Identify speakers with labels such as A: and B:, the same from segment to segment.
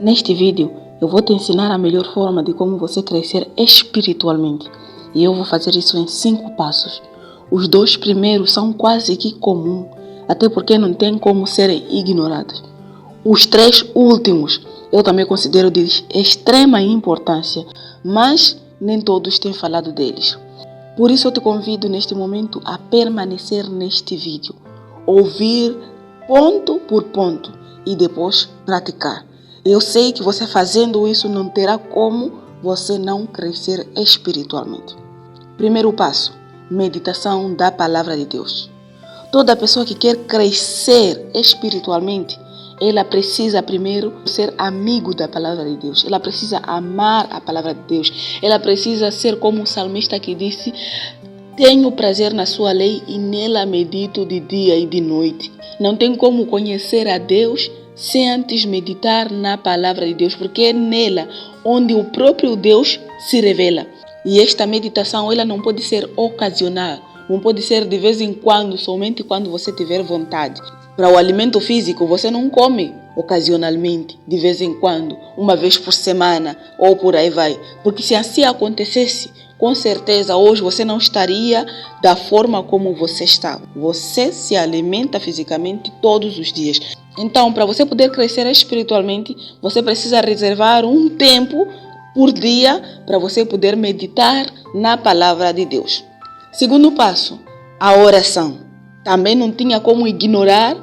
A: Neste vídeo, eu vou te ensinar a melhor forma de como você crescer espiritualmente. E eu vou fazer isso em 5 passos. Os 2 primeiros são quase que comuns, até porque não tem como serem ignorados. Os 3 últimos, eu também considero de extrema importância, mas nem todos têm falado deles. Por isso eu te convido neste momento a permanecer neste vídeo, ouvir ponto por ponto e depois praticar. Eu sei que você fazendo isso não terá como você não crescer espiritualmente. Primeiro passo, meditação da palavra de Deus. Toda pessoa que quer crescer espiritualmente, ela precisa primeiro ser amigo da palavra de Deus. Ela precisa amar a palavra de Deus. Ela precisa ser como o salmista que disse: tenho prazer na sua lei e nela medito de dia e de noite. Não tem como conhecer a Deus sem antes meditar na palavra de Deus, porque é nela onde o próprio Deus se revela. E esta meditação ela não pode ser ocasional, não pode ser de vez em quando, somente quando você tiver vontade. Para o alimento físico, você não come ocasionalmente, de vez em quando, uma vez por semana ou por aí vai. Porque se assim acontecesse, com certeza hoje você não estaria da forma como você está. Você se alimenta fisicamente todos os dias. Então, para você poder crescer espiritualmente, você precisa reservar um tempo por dia para você poder meditar na palavra de Deus. Segundo passo, a oração. Também não tinha como ignorar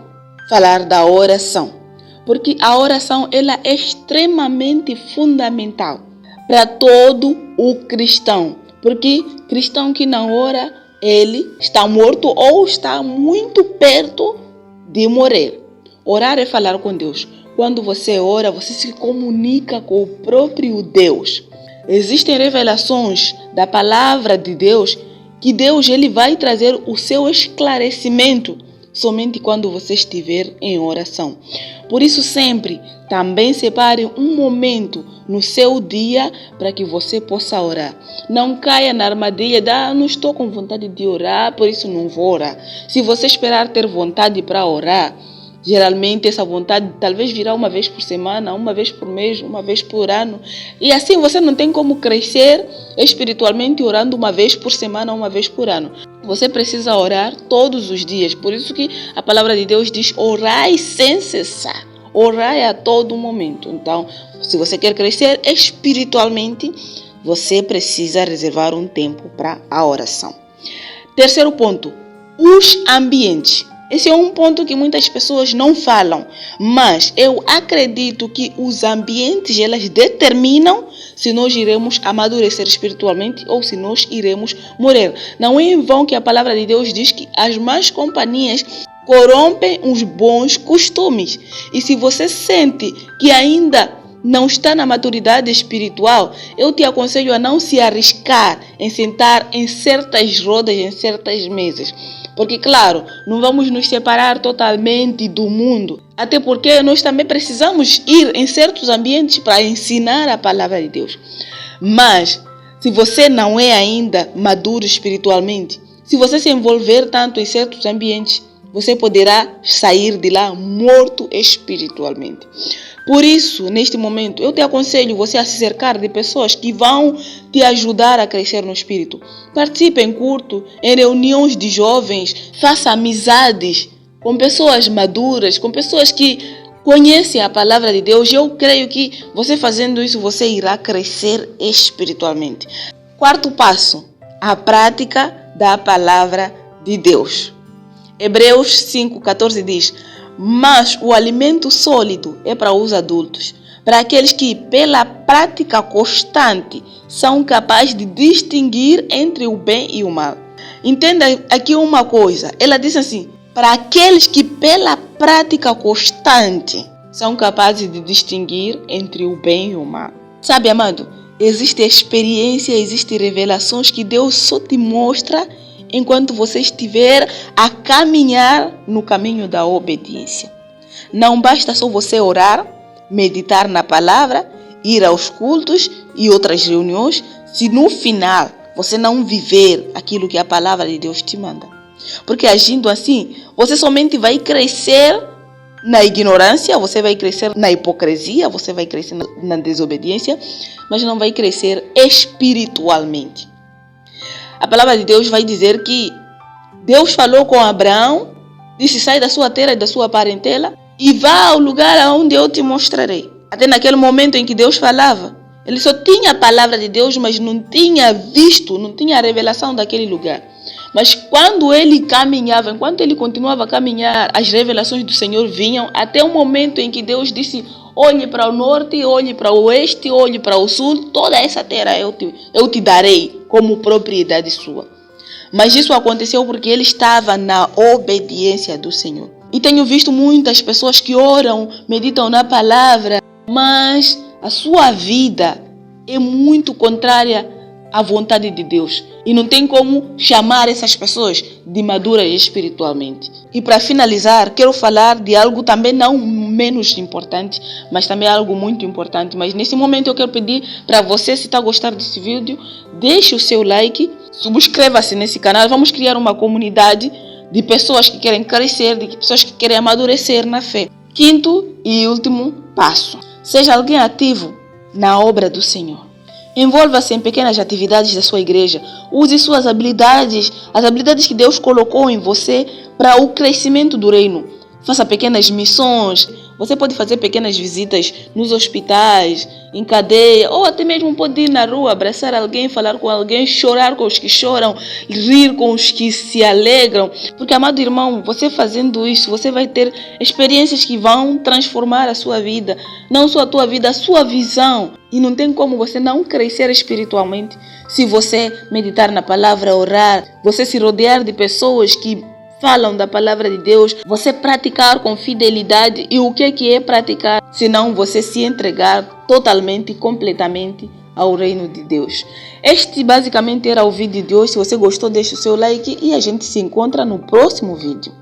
A: falar da oração, porque a oração ela é extremamente fundamental para todo o cristão, porque cristão que não ora, ele está morto ou está muito perto de morrer. Orar é falar com Deus. Quando você ora, você se comunica com o próprio Deus. Existem revelações da palavra de Deus que Deus ele vai trazer o seu esclarecimento somente quando você estiver em oração. Por isso sempre também separe um momento no seu dia para que você possa orar. Não caia na armadilha de não estou com vontade de orar, por isso não vou orar. Se você esperar ter vontade para orar, geralmente essa vontade talvez virá uma vez por semana, uma vez por mês, uma vez por ano. E assim você não tem como crescer espiritualmente orando uma vez por semana, uma vez por ano. Você precisa orar todos os dias. Por isso que a palavra de Deus diz: orai sem cessar. Orai a todo momento. Então, se você quer crescer espiritualmente, você precisa reservar um tempo para a oração. Terceiro ponto, os ambientes. Esse é um ponto que muitas pessoas não falam, mas eu acredito que os ambientes elas determinam se nós iremos amadurecer espiritualmente ou se nós iremos morrer. Não é em vão que a palavra de Deus diz que as más companhias corrompem os bons costumes. E se você sente que ainda não está na maturidade espiritual, eu te aconselho a não se arriscar em sentar em certas rodas, em certas mesas. Porque, claro, não vamos nos separar totalmente do mundo. Até porque nós também precisamos ir em certos ambientes para ensinar a palavra de Deus. Mas, se você não é ainda maduro espiritualmente, se você se envolver tanto em certos ambientes, você poderá sair de lá morto espiritualmente. Por isso, neste momento, eu te aconselho você a se cercar de pessoas que vão te ajudar a crescer no espírito. Participe em culto, em reuniões de jovens, faça amizades com pessoas maduras, com pessoas que conhecem a palavra de Deus. E eu creio que você fazendo isso, você irá crescer espiritualmente. Quarto passo, a prática da palavra de Deus. Hebreus 5,14 diz: mas o alimento sólido é para os adultos, para aqueles que, pela prática constante, são capazes de distinguir entre o bem e o mal. Entenda aqui uma coisa, ela diz assim: para aqueles que, pela prática constante, são capazes de distinguir entre o bem e o mal. Sabe, amado, existe experiência, existem revelações que Deus só te mostra enquanto você estiver a caminhar no caminho da obediência. Não basta só você orar, meditar na palavra, ir aos cultos e outras reuniões, se no final você não viver aquilo que a palavra de Deus te manda. Porque agindo assim, você somente vai crescer na ignorância, você vai crescer na hipocrisia, você vai crescer na desobediência, mas não vai crescer espiritualmente. A palavra de Deus vai dizer que Deus falou com Abraão, disse: sai da sua terra e da sua parentela e vá ao lugar aonde eu te mostrarei. Até naquele momento em que Deus falava, ele só tinha a palavra de Deus, mas não tinha visto, não tinha a revelação daquele lugar. Mas quando ele caminhava, enquanto ele continuava a caminhar, as revelações do Senhor vinham, até o momento em que Deus disse: olhe para o norte, olhe para o oeste, olhe para o sul, toda essa terra eu te darei como propriedade sua. Mas isso aconteceu porque ele estava na obediência do Senhor. E tenho visto muitas pessoas que oram, meditam na palavra, mas a sua vida é muito contrária à vontade de Deus. E não tem como chamar essas pessoas de maduras espiritualmente. E para finalizar, quero falar de algo também não menos importante, mas também algo muito importante. Mas nesse momento eu quero pedir para você, se está gostando desse vídeo, deixe o seu like, subscreva-se nesse canal. Vamos criar uma comunidade de pessoas que querem crescer, de pessoas que querem amadurecer na fé. Quinto e último passo: seja alguém ativo na obra do Senhor. Envolva-se em pequenas atividades da sua igreja. Use suas habilidades, as habilidades que Deus colocou em você para o crescimento do reino. Faça pequenas missões. Você pode fazer pequenas visitas nos hospitais, em cadeia, ou até mesmo pode ir na rua, abraçar alguém, falar com alguém, chorar com os que choram, rir com os que se alegram. Porque, amado irmão, você fazendo isso, você vai ter experiências que vão transformar a sua vida. Não só a tua vida, a sua visão. E não tem como você não crescer espiritualmente se você meditar na palavra, orar, você se rodear de pessoas que falam da palavra de Deus, você praticar com fidelidade. E o que é praticar? Senão você se entregar totalmente, completamente ao reino de Deus. Este basicamente era o vídeo de hoje. Se você gostou, deixe o seu like e a gente se encontra no próximo vídeo.